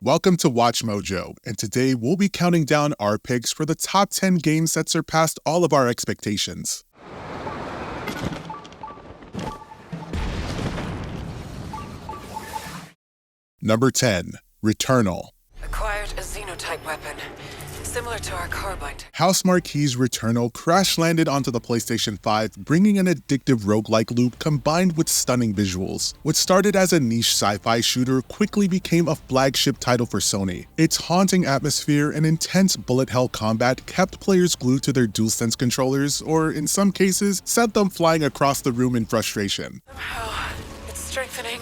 Welcome to Watch Mojo, and today we'll be counting down our picks for the top 10 games that surpassed all of our expectations. Number 10. Returnal. Acquired a xenotype weapon, similar to our carbide. House Marquee's Returnal crash-landed onto the PlayStation 5, bringing an addictive roguelike loop combined with stunning visuals. What started as a niche sci-fi shooter quickly became a flagship title for Sony. Its haunting atmosphere and intense bullet hell combat kept players glued to their DualSense controllers, or in some cases, sent them flying across the room in frustration. Somehow, it's strengthening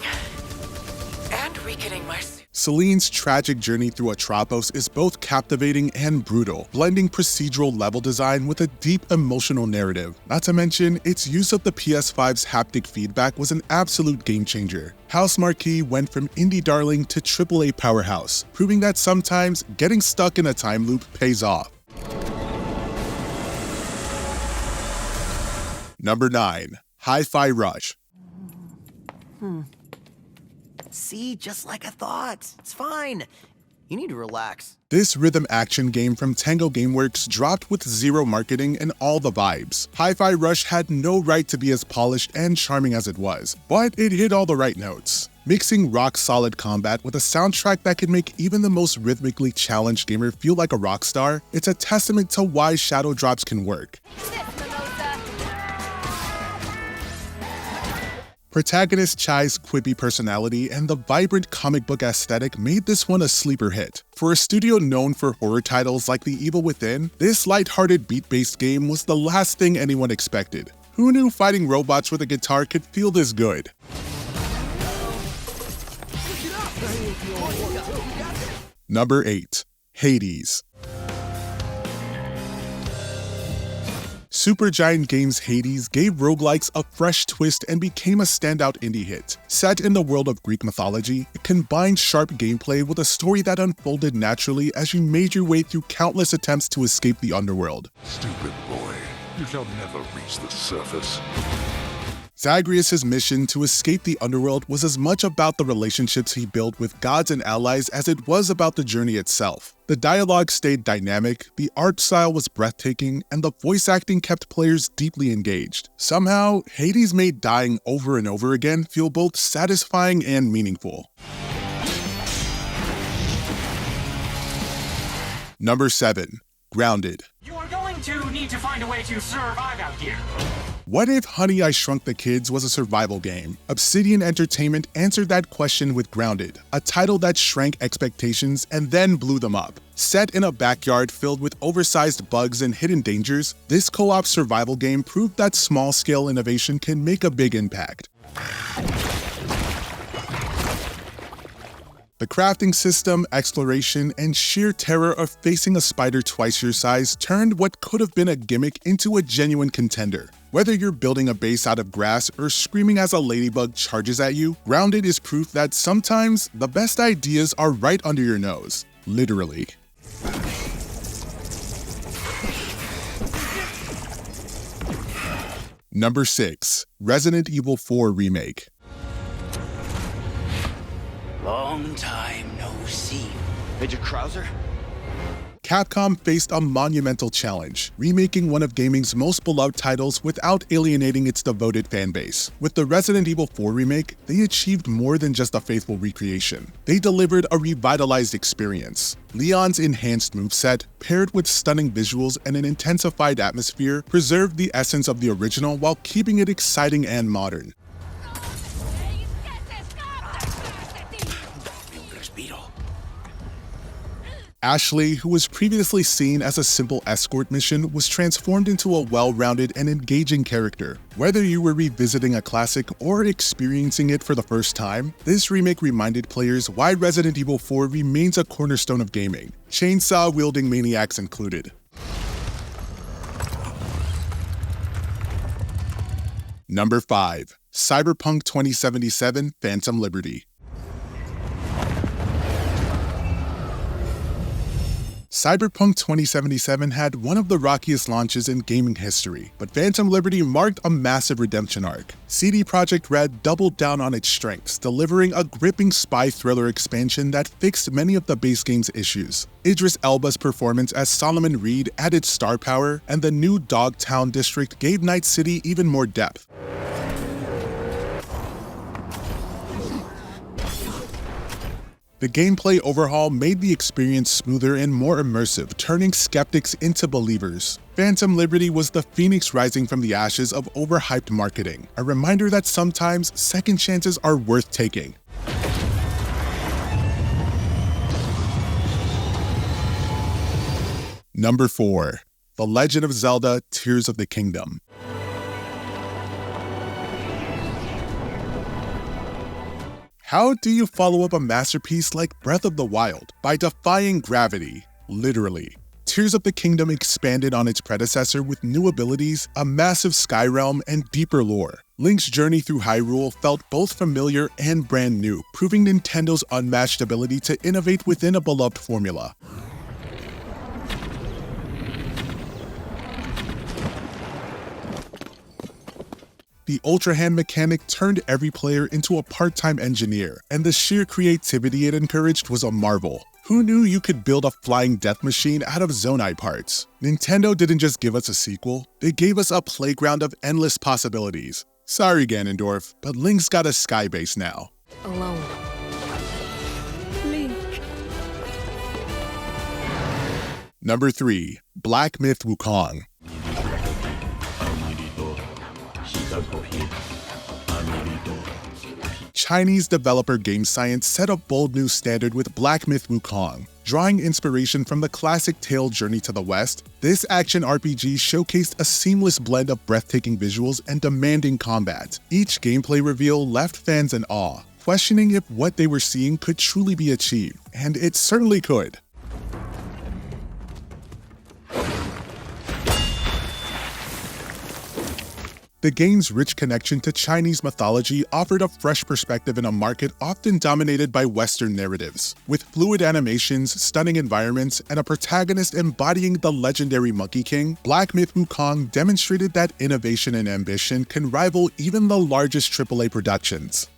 and weakening my suit. Celine's tragic journey through Atropos is both captivating and brutal, blending procedural level design with a deep emotional narrative. Not to mention, its use of the PS5's haptic feedback was an absolute game changer. House Marquee went from indie darling to AAA powerhouse, proving that sometimes getting stuck in a time loop pays off. Number 9. Hi-Fi Rush. See, just like I thought. It's fine. You need to relax. This rhythm action game from Tango Gameworks dropped with zero marketing and all the vibes. Hi-Fi Rush had no right to be as polished and charming as it was, but it hit all the right notes. Mixing rock-solid combat with a soundtrack that can make even the most rhythmically challenged gamer feel like a rock star, it's a testament to why Shadow Drops can work. Protagonist Chai's quippy personality and the vibrant comic book aesthetic made this one a sleeper hit. For a studio known for horror titles like The Evil Within, this lighthearted beat-based game was the last thing anyone expected. Who knew fighting robots with a guitar could feel this good? Number 8. Hades. Supergiant Games' Hades gave roguelikes a fresh twist and became a standout indie hit. Set in the world of Greek mythology, it combined sharp gameplay with a story that unfolded naturally as you made your way through countless attempts to escape the underworld. Stupid boy, you shall never reach the surface. Zagreus' mission to escape the underworld was as much about the relationships he built with gods and allies as it was about the journey itself. The dialogue stayed dynamic, the art style was breathtaking, and the voice acting kept players deeply engaged. Somehow, Hades made dying over and over again feel both satisfying and meaningful. Number 7. Grounded. You are going to need to find a way to survive out here. What if Honey, I Shrunk the Kids was a survival game? Obsidian Entertainment answered that question with Grounded, a title that shrank expectations and then blew them up. Set in a backyard filled with oversized bugs and hidden dangers, this co-op survival game proved that small-scale innovation can make a big impact. The crafting system, exploration, and sheer terror of facing a spider twice your size turned what could have been a gimmick into a genuine contender. Whether you're building a base out of grass or screaming as a ladybug charges at you, Grounded is proof that sometimes the best ideas are right under your nose. Literally. Number 6. Resident Evil 4 Remake. Long time no see. Major Krauser? Capcom faced a monumental challenge, remaking one of gaming's most beloved titles without alienating its devoted fanbase. With the Resident Evil 4 remake, they achieved more than just a faithful recreation. They delivered a revitalized experience. Leon's enhanced moveset, paired with stunning visuals and an intensified atmosphere, preserved the essence of the original while keeping it exciting and modern. Ashley, who was previously seen as a simple escort mission, was transformed into a well-rounded and engaging character. Whether you were revisiting a classic or experiencing it for the first time, this remake reminded players why Resident Evil 4 remains a cornerstone of gaming, chainsaw-wielding maniacs included. Number 5. Cyberpunk 2077 Phantom Liberty. Cyberpunk 2077 had one of the rockiest launches in gaming history, but Phantom Liberty marked a massive redemption arc. CD Projekt Red doubled down on its strengths, delivering a gripping spy thriller expansion that fixed many of the base game's issues. Idris Elba's performance as Solomon Reed added star power, and the new Dogtown district gave Night City even more depth. The gameplay overhaul made the experience smoother and more immersive, turning skeptics into believers. Phantom Liberty was the phoenix rising from the ashes of overhyped marketing, a reminder that sometimes second chances are worth taking. Number 4. The Legend of Zelda: Tears of the Kingdom. How do you follow up a masterpiece like Breath of the Wild? By defying gravity, literally. Tears of the Kingdom expanded on its predecessor with new abilities, a massive sky realm, and deeper lore. Link's journey through Hyrule felt both familiar and brand new, proving Nintendo's unmatched ability to innovate within a beloved formula. The Ultra Hand mechanic turned every player into a part-time engineer, and the sheer creativity it encouraged was a marvel. Who knew you could build a flying death machine out of Zonai parts? Nintendo didn't just give us a sequel, they gave us a playground of endless possibilities. Sorry Ganondorf, but Link's got a sky base now. Alone. Link. Number 3. Black Myth Wukong. Chinese developer Game Science set a bold new standard with Black Myth Wukong. Drawing inspiration from the classic tale Journey to the West, this action RPG showcased a seamless blend of breathtaking visuals and demanding combat. Each gameplay reveal left fans in awe, questioning if what they were seeing could truly be achieved, and it certainly could. The game's rich connection to Chinese mythology offered a fresh perspective in a market often dominated by Western narratives. With fluid animations, stunning environments, and a protagonist embodying the legendary Monkey King, Black Myth Wukong demonstrated that innovation and ambition can rival even the largest AAA productions.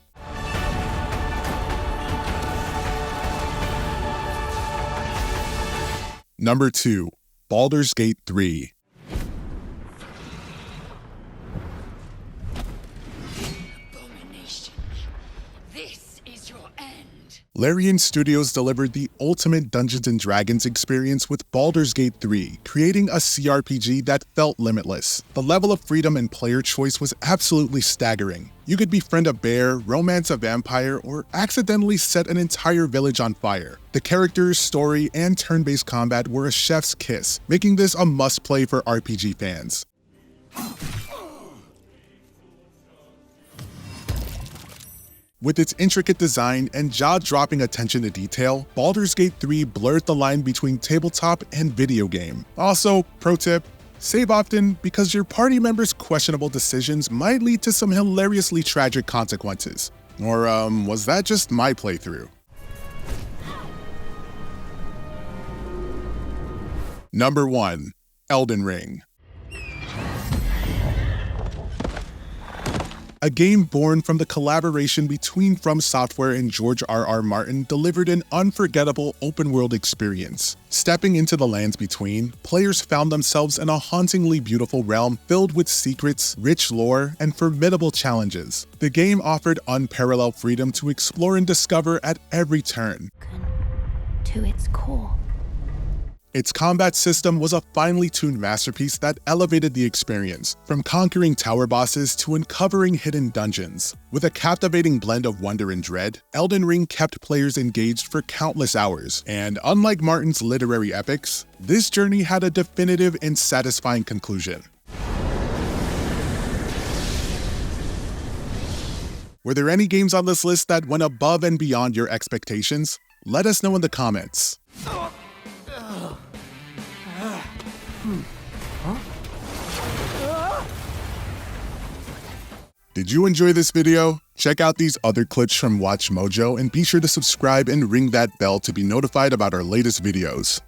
Number 2. Baldur's Gate 3. Larian Studios delivered the ultimate Dungeons & Dragons experience with Baldur's Gate 3, creating a CRPG that felt limitless. The level of freedom and player choice was absolutely staggering. You could befriend a bear, romance a vampire, or accidentally set an entire village on fire. The characters, story, and turn-based combat were a chef's kiss, making this a must-play for RPG fans. With its intricate design and jaw-dropping attention to detail, Baldur's Gate 3 blurred the line between tabletop and video game. Also, pro tip, save often because your party members' questionable decisions might lead to some hilariously tragic consequences. Or, was that just my playthrough? Number 1. Elden Ring. A game born from the collaboration between From Software and George R.R. Martin delivered an unforgettable open-world experience. Stepping into the lands between, players found themselves in a hauntingly beautiful realm filled with secrets, rich lore, and formidable challenges. The game offered unparalleled freedom to explore and discover at every turn. To its core. Its combat system was a finely tuned masterpiece that elevated the experience, from conquering tower bosses to uncovering hidden dungeons. With a captivating blend of wonder and dread, Elden Ring kept players engaged for countless hours, and unlike Martin's literary epics, this journey had a definitive and satisfying conclusion. Were there any games on this list that went above and beyond your expectations? Let us know in the comments. Did you enjoy this video? Check out these other clips from WatchMojo and be sure to subscribe and ring that bell to be notified about our latest videos.